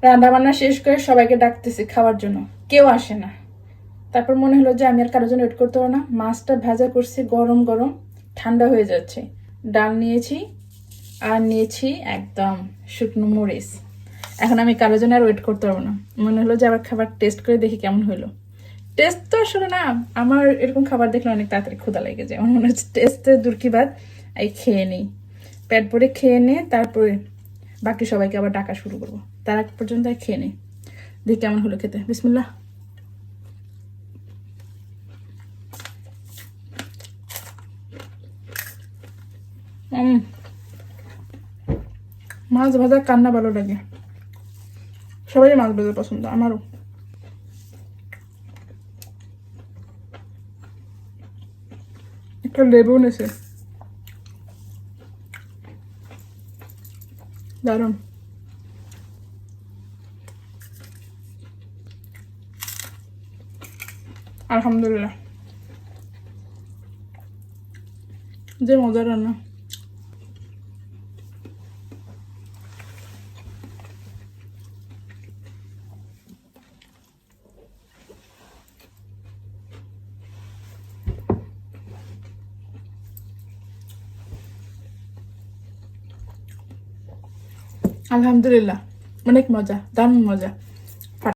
রান্না বান্না শেষ করে সবাইকে ডাকতেছি খাওয়ার জন্য, কেউ আসে না। তারপর মনে হলো যে আমি আর কারোর জন্য ওয়েট করতে পারবো না। মাছটা ভাজা করছি, গরম গরম ঠান্ডা হয়ে যাচ্ছে। ডাল নিয়েছি আর নিয়েছি একদম শুকনো মরিচ। এখন আমি কারোর জন্য আর ওয়েট করতে পারবো না। মনে হলো যে আবার খাবার টেস্ট করে দেখি কেমন হলো। টেস্ট তো আসলে না, আমার এরকম খাবার দেখলে অনেক তাড়াতাড়ি ক্ষুধা লেগে যায়। আমার মনে হচ্ছে টেস্টের দুর্কি বাদ এই খেয়ে নিই, পেট ভরে খেয়ে নিয়ে তারপরে বাকি সবাইকে আবার ডাকা শুরু করবো। তার আগ পর্যন্ত খেয়ে নিই, দেখি কেমন হলো খেতে। বিসমিল্লাহ। মাছ ভাজা কান্না ভালো লাগে, সবাই মাছ ভাজা পছন্দ, আমারও। একটা লেবু নেছে, দারুণ। আলহামদুলিল্লাহ, যে মজার রান্না। আলহামদুলিল্লাহ, অনেক মজা, দারুণ মজা।